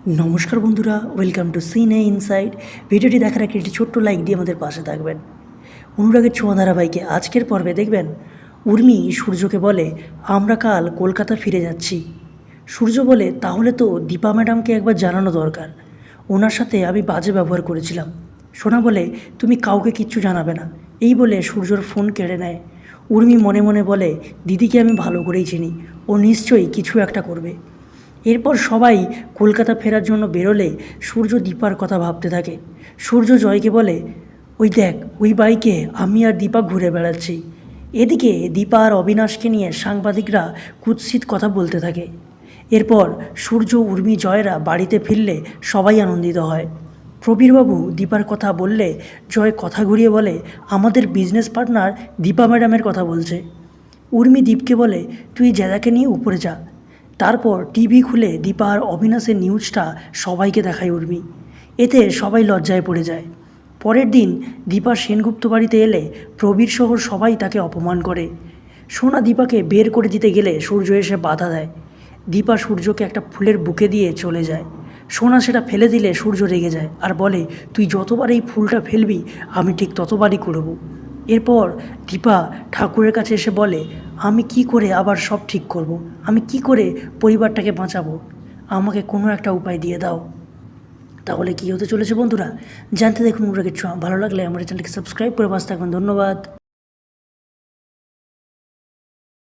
নমস্কার বন্ধুরা, welcome to সিনে ইনসাইড। ভিডিওটি দেখার আগে একটি ছোট্ট লাইক দিয়ে আমাদের পাশে থাকবেন। অনুরাগের ছোঁয়া ধারাবাহিকে আজকের পর্বে দেখবেন উর্মি সূর্যকে বলে, আমরা কাল কলকাতা ফিরে যাচ্ছি। সূর্য বলে, তাহলে তো দীপা ম্যাডামকে একবার জানানো দরকার, ওনার সাথে আমি বাজে ব্যবহার করেছিলাম। সোনা বলে, তুমি কাউকে কিচ্ছু জানাবে না। এই বলে সূর্যর ফোন কেড়ে নেয়। উর্মি মনে মনে বলে, দিদিকে আমি ভালো করেই চিনি, ও নিশ্চয়ই কিছু একটা করবে। এরপর সবাই কলকাতা ফেরার জন্য বেরোলে সূর্য দীপার কথা ভাবতে থাকে। সূর্য জয়কে বলে, ওই দেখ, ওই বাইকে আমি আর দীপা ঘুরে বেড়াচ্ছি। এদিকে দীপা আর অবিনাশকে নিয়ে সাংবাদিকরা কুৎসিত কথা বলতে থাকে। এরপর সূর্য, উর্মি, জয়রা বাড়িতে ফিরলে সবাই আনন্দিত হয়। প্রবীরবাবু দীপার কথা বললে জয় কথা ঘুরিয়ে বলে, আমাদের বিজনেস পার্টনার দীপা ম্যাডামের কথা বলছে। উর্মি দীপকে বলে, তুই জ্যাদাকে নিয়ে উপরে যা। তারপর টিভি খুলে দীপা আর অবিনাশের নিউজটা সবাইকে দেখায় উর্মি। এতে সবাই লজ্জায় পড়ে যায়। পরের দিন দীপা সেনগুপ্ত বাড়িতে এলে প্রবীর সহ সবাই তাকে অপমান করে। সোনা দীপাকে বের করে দিতে গেলে সূর্য এসে বাধা দেয়। দীপা সূর্যকে একটা ফুলের বুকে দিয়ে চলে যায়। সোনা সেটা ফেলে দিলে সূর্য রেগে যায় আর বলে, তুই যতবার এই ফুলটা ফেলবি আমি ঠিক ততবারই করব। এরপর দীপা ঠাকুরের কাছে এসে বলে, আমি কি করে আবার সব ঠিক করব, আমি কি করে পরিবারটাকে বাঁচাবো, আমাকে কোনো একটা উপায় দিয়ে দাও। তাহলে কী হতে চলেছে বন্ধুরা, জানতে দেখুন অনুরাগের ছোঁয়া। ভালো লাগলে আমার চ্যানেলকে সাবস্ক্রাইব করে পাশে থাকবেন। ধন্যবাদ।